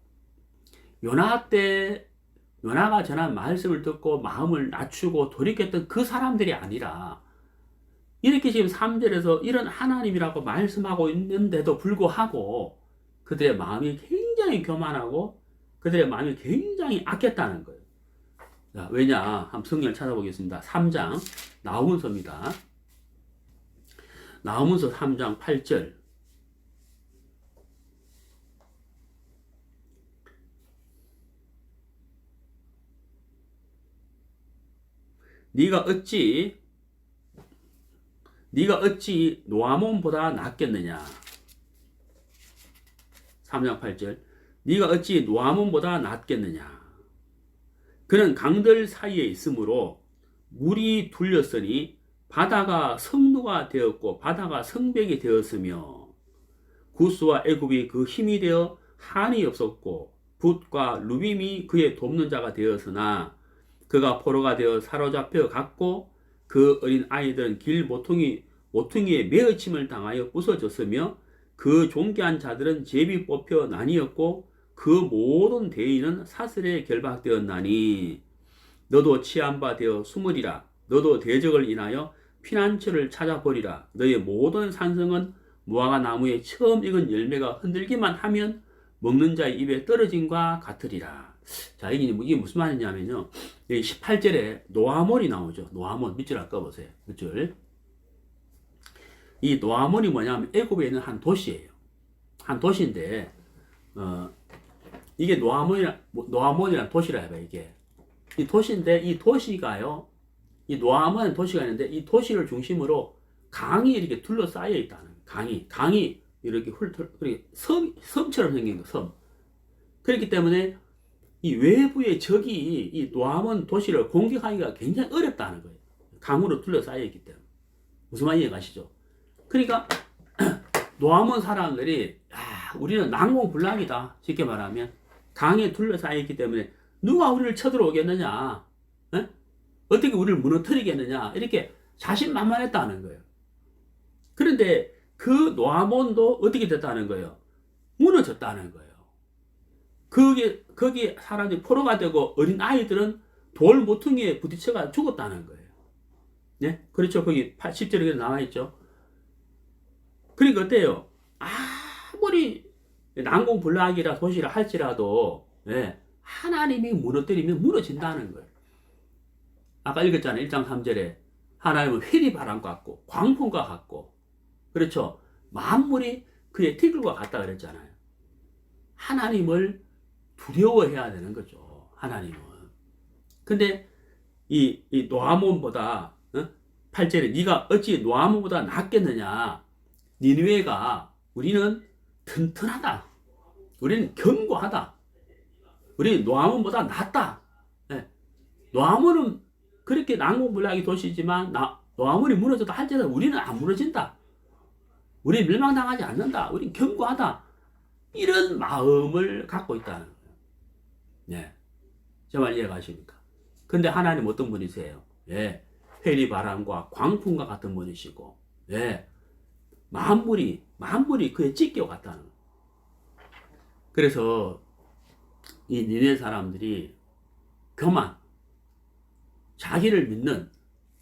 요나가 전한 말씀을 듣고 마음을 낮추고 돌이켰던 그 사람들이 아니라 이렇게 지금 3절에서 이런 하나님이라고 말씀하고 있는데도 불구하고 그들의 마음이 굉장히 교만하고 그들의 마음이 굉장히 악했다는 거예요. 자, 왜냐? 한번 성경을 찾아보겠습니다. 3장 나훔서입니다. 나훔서 3장 8절. 네가 어찌 노아몬보다 낫겠느냐? 3장 8절. 네가 어찌 노아몬보다 낫겠느냐? 그는 강들 사이에 있으므로 물이 둘렸으니 바다가 성루가 되었고 바다가 성벽이 되었으며 구스와 애굽이 그 힘이 되어 한이 없었고 붓과 루빔이 그의 돕는 자가 되었으나 그가 포로가 되어 사로잡혀 갔고 그 어린 아이들은 길 모퉁이에 매어침을 당하여 부서졌으며 그 존귀한 자들은 제비 뽑혀 나뉘었고 그 모든 대의는 사슬에 결박되었나니 너도 취한 바 되어 숨으리라. 너도 대적을 인하여 피난처를 찾아보리라. 너의 모든 산성은 무화과 나무에 처음 익은 열매가 흔들기만 하면 먹는 자의 입에 떨어짐과 같으리라. 자, 이게 무슨 말이냐면요. 여기 18절에 노아몬이 나오죠. 노아몬 밑줄 아까 보세요. 밑줄. 이 노아몬이 뭐냐면 애굽에 있는 한 도시예요. 한 도시인데 이게 노아몬이란 도시라 해봐요. 이게 이 도시인데 이 도시가요. 이 노아몬 도시가 있는데 이 도시를 중심으로 강이 이렇게 둘러싸여 있다는 강이 이렇게 이렇게 섬처럼 생긴 거 섬. 그렇기 때문에 이 외부의 적이 이 노아몬 도시를 공격하기가 굉장히 어렵다는 거예요. 강으로 둘러싸여 있기 때문에. 무슨 말인지 이해가시죠? 그러니까 노아몬 사람들이 우리는 난공불락이다. 쉽게 말하면 강에 둘러싸여 있기 때문에 누가 우리를 쳐들어오겠느냐? 에? 어떻게 우리를 무너뜨리겠느냐? 이렇게 자신만만했다는 거예요. 그런데 그 노아몬도 어떻게 됐다는 거예요? 무너졌다는 거예요. 거기 사람들이 포로가 되고 어린 아이들은 돌 모퉁이에 부딪혀가 죽었다는 거예요. 네? 그렇죠. 거기 10절에 나와 있죠. 그러니까 어때요? 아무리 난공불락이라 도시라 할지라도 하나님이 무너뜨리면 무너진다는 거예요. 아까 읽었잖아요. 1장 3절에 하나님은 회리바람과 같고 광풍과 같고 그렇죠. 만물이 그의 티끌과 같다 그랬잖아요. 하나님을 두려워해야 되는 거죠. 하나님은. 근데 이 노아몬보다 8절에 네가 어찌 노아몬보다 낫겠느냐. 니느웨가 우리는 튼튼하다. 우리는 견고하다. 우리는 노아몬보다 낫다. 네. 노아몬은 그렇게 난공불락의 도시지만 노아몬이 무너져도 할지라도 우리는 안 무너진다. 우리는 멸망당하지 않는다. 우리는 견고하다. 이런 마음을 갖고 있다는 거예요. 네. 정말 이해가 가십니까? 근데 하나님 어떤 분이세요? 예. 회리바람과 광풍과 같은 분이시고, 예. 만물이 그의 찢겨 갔다는 거예요. 그래서 이 니네 사람들이 교만, 자기를 믿는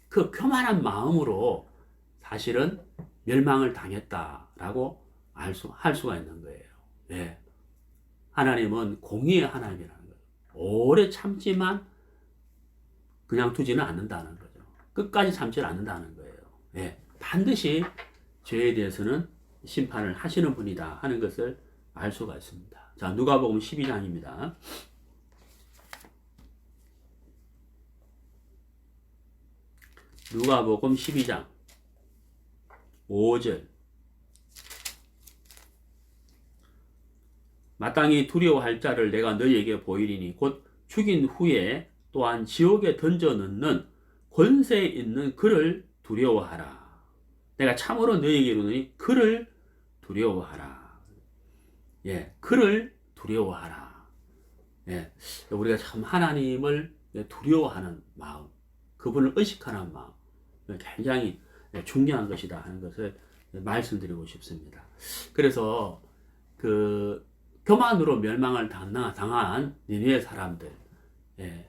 그 교만한 마음으로 사실은 멸망을 당했다라고 할 수가 있는 거예요. 예. 하나님은 공의의 하나님이라는 거예요. 오래 참지만 그냥 두지는 않는다는 거죠. 끝까지 참지 않는다는 거예요. 예. 반드시 죄에 대해서는 심판을 하시는 분이다 하는 것을 알 수가 있습니다. 자, 누가복음 12장입니다. 누가복음 12장 5절. 마땅히 두려워할 자를 내가 너희에게 보이리니 곧 죽인 후에 또한 지옥에 던져 넣는 권세 있는 그를 두려워하라. 내가 참으로 너희에게 이르노니 그를 두려워하라. 예, 그를 두려워하라. 예, 우리가 참 하나님을 두려워하는 마음, 그분을 의식하는 마음, 굉장히 중요한 것이다 하는 것을 말씀드리고 싶습니다. 그래서 그 교만으로 멸망을 당한 니느웨 사람들, 예,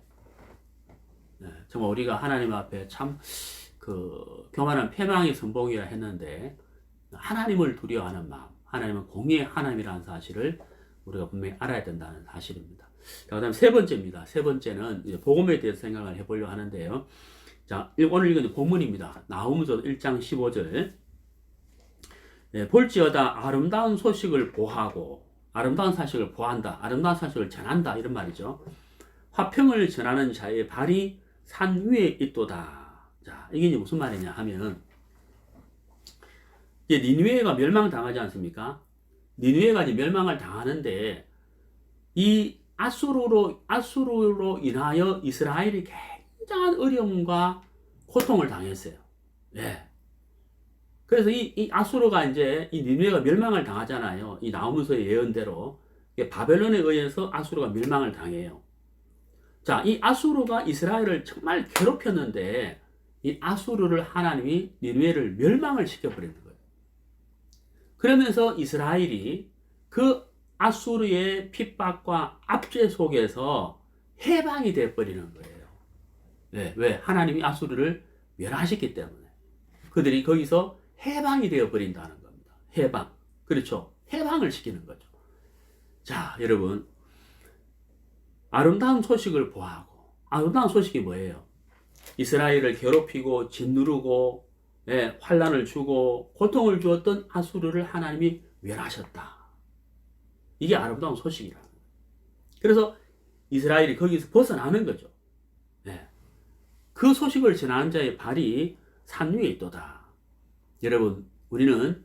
정말 우리가 하나님 앞에 참 그 교만한 패망의 선봉이라 했는데 하나님을 두려워하는 마음, 하나님은 공의의 하나님이라는 사실을 우리가 분명히 알아야 된다는 사실입니다. 자, 그다음 세 번째입니다. 세 번째는 이제 복음에 대해서 생각을 해보려고 하는데요. 자, 오늘 읽은 본문입니다. 나홈서 1장 15절. 네, 볼지어다 아름다운 소식을 보하고, 아름다운 사실을 보한다, 아름다운 사실을 전한다, 이런 말이죠. 화평을 전하는 자의 발이 산 위에 있도다. 자, 이게 이제 무슨 말이냐 하면, 이제 니느웨가 멸망당하지 않습니까? 니느웨가 이제 멸망을 당하는데, 이 아수르로 인하여 이스라엘이 굉장한 어려움과 고통을 당했어요. 예. 그래서 이 아수르가 이제 이 니느웨가 멸망을 당하잖아요. 이 나홈서의 예언대로 바벨론에 의해서 아수르가 멸망을 당해요. 자, 이 아수르가 이스라엘을 정말 괴롭혔는데 이 아수르를 하나님이 니느웨를 멸망을 시켜버리는 거예요. 그러면서 이스라엘이 그 아수르의 핍박과 압제 속에서 해방이 되어버리는 거예요. 네, 왜? 하나님이 아수르를 멸하셨기 때문에. 그들이 거기서 해방이 되어버린다는 겁니다. 해방. 그렇죠. 해방을 시키는 거죠. 자, 여러분. 아름다운 소식을 보하고, 아름다운 소식이 뭐예요? 이스라엘을 괴롭히고 짓누르고 환난을 주고 고통을 주었던 아수르를 하나님이 멸하셨다. 이게 아름다운 소식이라는 거예요. 그래서 이스라엘이 거기서 벗어나는 거죠. 네. 그 소식을 전하는 자의 발이 산 위에 있도다. 여러분, 우리는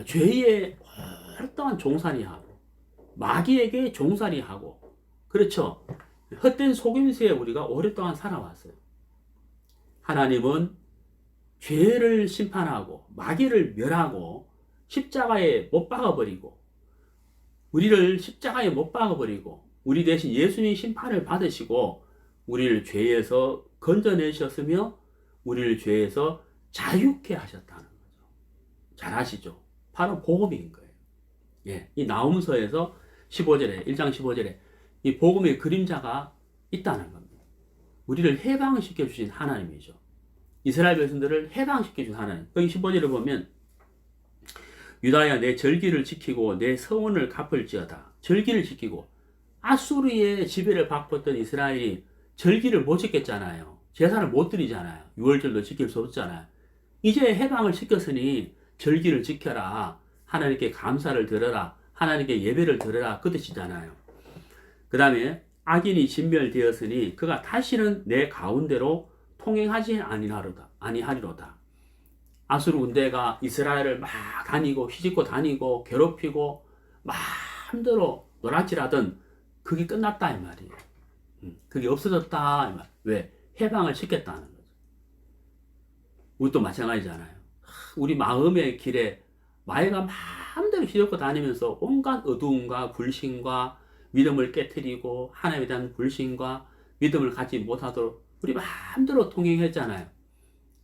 죄에 오랫동안 종살이하고 마귀에게 종살이하고, 그렇죠, 헛된 속임수에 우리가 오랫동안 살아왔어요. 하나님은 죄를 심판하고 마귀를 멸하고 십자가에 못 박아버리고, 우리를 십자가에 못 박아버리고 우리 대신 예수님 심판을 받으시고 우리를 죄에서 건져내셨으며 우리를 죄에서 자유케 하셨다는 거죠. 잘 아시죠? 바로 복음인 거예요. 예, 이 나홈서에서 15절에 1장 15절에 이 복음의 그림자가 있다는 겁니다. 우리를 해방시켜 주신 하나님이죠. 이스라엘 백성들을 해방시켜 주신 하나님. 여기 15절을 보면 유다야 내 절기를 지키고 내 서원을 갚을지어다. 절기를 지키고, 아수르의 지배를 받았던 이스라엘이 절기를 못 지켰잖아요. 제사를 못 드리잖아요. 6월절도 지킬 수 없잖아요. 이제 해방을 시켰으니 절기를 지켜라. 하나님께 감사를 드려라. 하나님께 예배를 드려라. 그 뜻이잖아요. 그 다음에 악인이 진멸되었으니 그가 다시는 내 가운데로 통행하지 아니하리로다. 아수르 군대가 이스라엘을 막 다니고 휘짓고 다니고 괴롭히고 마음대로 노략질하던 그게 끝났다 이 말이에요. 그게 없어졌다 이 말. 왜? 해방을 시켰다는 거죠. 우리도 마찬가지잖아요. 우리 마음의 길에 마귀가 마음대로 휘젓고 다니면서 온갖 어두움과 불신과 믿음을 깨트리고 하나님에 대한 불신과 믿음을 갖지 못하도록 우리 마음대로 통행했잖아요.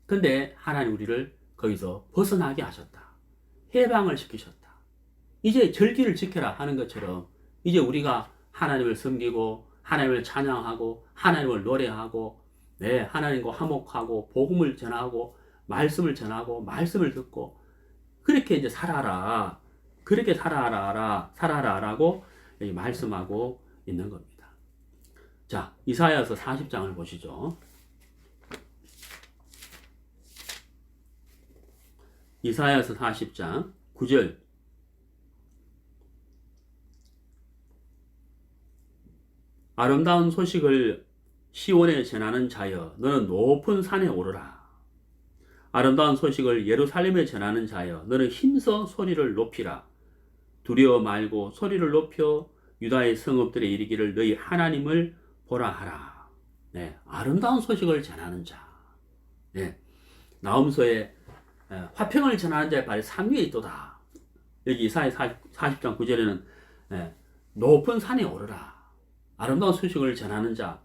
근데 하나님 우리를 거기서 벗어나게 하셨다. 해방을 시키셨다. 이제 절기를 지켜라 하는 것처럼 이제 우리가 하나님을 섬기고 하나님을 찬양하고 하나님을 노래하고 하나님과 화목하고 복음을 전하고 말씀을 전하고 말씀을 듣고 그렇게 이제 살아라. 그렇게 살아라라고 말씀하고 있는 겁니다. 자, 이사야서 40장을 보시죠. 이사야서 40장 9절. 아름다운 소식을 시온에 전하는 자여 너는 높은 산에 오르라. 아름다운 소식을 예루살렘에 전하는 자여 너는 힘써 소리를 높이라. 두려워 말고 소리를 높여 유다의 성읍들에 이르기를 너희 하나님을 보라 하라. 아름다운 소식을 전하는 자. 나음서에 화평을 전하는 자의 발이 산 위에 있도다. 여기 이사야 40장 9절에는 높은 산에 오르라. 아름다운 소식을 전하는 자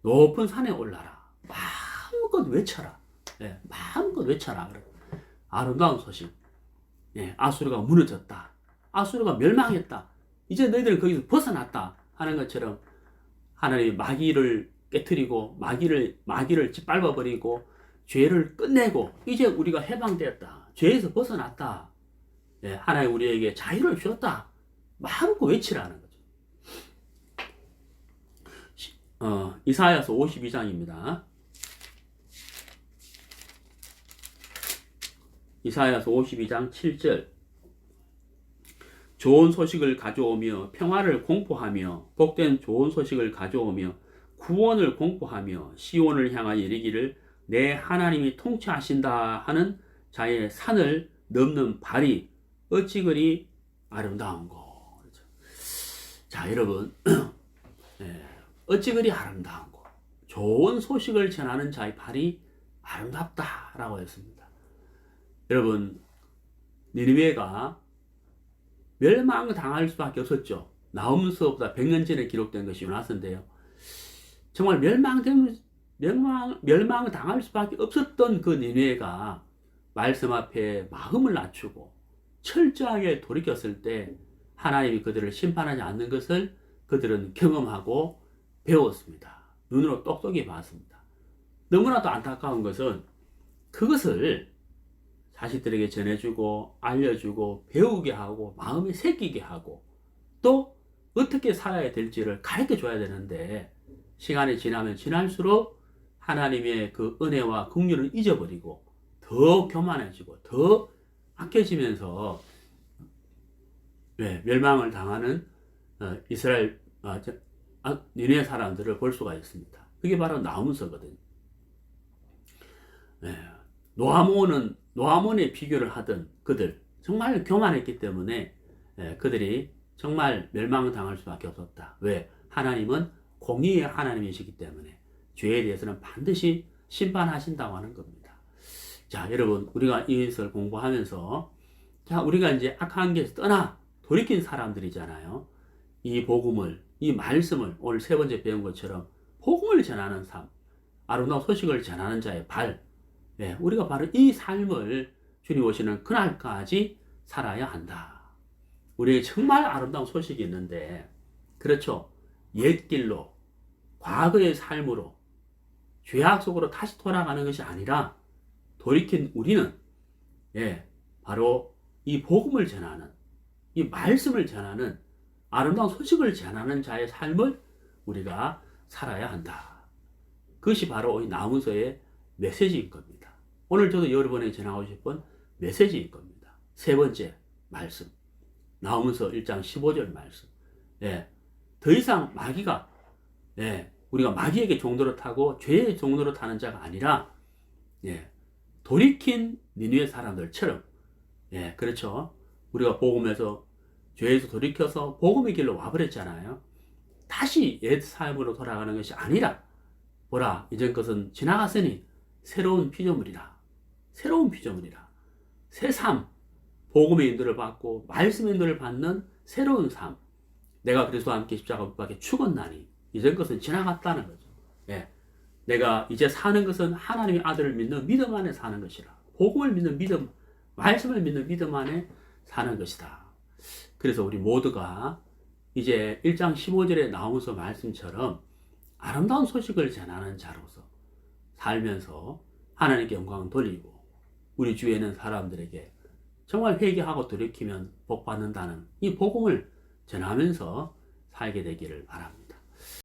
높은 산에 올라라. 마음껏 외쳐라. 마음껏 외쳐라. 아름다운 소식. 아수르가 무너졌다. 아수르가 멸망했다. 이제 너희들은 거기서 벗어났다 하는 것처럼 하나님이 마귀를 깨트리고 마귀를 짓밟아버리고 죄를 끝내고 이제 우리가 해방되었다. 죄에서 벗어났다. 하나님 우리에게 자유를 주었다. 마음껏 외치라는 거죠. 이사야서 52장입니다. 이사야서 52장 7절. 좋은 소식을 가져오며 평화를 공포하며 복된 좋은 소식을 가져오며 구원을 공포하며 시온을 향하여 이르기를 내 하나님이 통치하신다 하는 자의 산을 넘는 발이 어찌 그리 아름다운고. 자, 여러분, 어찌 그리 아름다운고. 좋은 소식을 전하는 자의 발이 아름답다라고 했습니다. 여러분, 니느웨가 멸망당할 수밖에 없었죠. 나홈서보다 100년 전에 기록된 것이 요나서인데요. 정말 멸망당할 수밖에 없었던 그 니느웨가 말씀 앞에 마음을 낮추고 철저하게 돌이켰을 때 하나님이 그들을 심판하지 않는 것을 그들은 경험하고 배웠습니다. 눈으로 똑똑히 봤습니다. 너무나도 안타까운 것은 그것을 자식들에게 전해주고 알려주고 배우게 하고 마음에 새기게 하고 또 어떻게 살아야 될지를 가르쳐줘야 되는데 시간이 지나면 지날수록 하나님의 그 은혜와 긍휼을 잊어버리고 더 교만해지고 더 악해지면서 멸망을 당하는 이스라엘 니느웨 사람들을 볼 수가 있습니다. 그게 바로 나홈서거든요. 노아몬에 비교를 하던 그들 정말 교만했기 때문에 그들이 정말 멸망당할 수밖에 없었다. 왜? 하나님은 공의의 하나님이시기 때문에 죄에 대해서는 반드시 심판하신다고 하는 겁니다. 자, 여러분, 우리가 이것을 공부하면서 자, 우리가 이제 악한 길에서 떠나 돌이킨 사람들이잖아요. 이 복음을, 이 말씀을 오늘 세 번째 배운 것처럼 복음을 전하는 삶, 아름다운 소식을 전하는 자의 발, 우리가 바로 이 삶을 주님 오시는 그날까지 살아야 한다. 우리에게 정말 아름다운 소식이 있는데, 그렇죠. 옛길로, 과거의 삶으로, 죄악 속으로 다시 돌아가는 것이 아니라, 돌이킨 우리는, 바로 이 복음을 전하는, 이 말씀을 전하는, 아름다운 소식을 전하는 자의 삶을 우리가 살아야 한다. 그것이 바로 이 나홈서의 메시지인 겁니다. 오늘 저도 여러분에게 전하고 싶은 메시지일 겁니다. 세 번째 말씀. 나홈서 1장 15절 말씀. 더 이상 마귀가, 예, 우리가 마귀에게 종로를 타고 죄의 종로를 타는 자가 아니라, 예, 돌이킨 니느웨 사람들처럼, 예, 그렇죠. 우리가 복음에서 죄에서 돌이켜서 복음의 길로 와버렸잖아요. 다시 옛 삶으로 돌아가는 것이 아니라, 보라, 이전 것은 지나갔으니 새로운 피조물이라. 새로운 피조물이라. 새 삶, 복음의 인도를 받고 말씀의 인도를 받는 새로운 삶. 내가 그리스도와 함께 십자가 못 박혀 죽었나니 이전 것은 지나갔다는 거죠. 예. 내가 이제 사는 것은 하나님의 아들을 믿는 믿음 안에 사는 것이라. 복음을 믿는 믿음, 말씀을 믿는 믿음 안에 사는 것이다. 그래서 우리 모두가 이제 1장 15절에 나오면서 말씀처럼 아름다운 소식을 전하는 자로서 살면서 하나님께 영광을 돌리고 우리 주위에 있는 사람들에게 정말 회개하고 돌이키면 복 받는다는 이 복음을 전하면서 살게 되기를 바랍니다.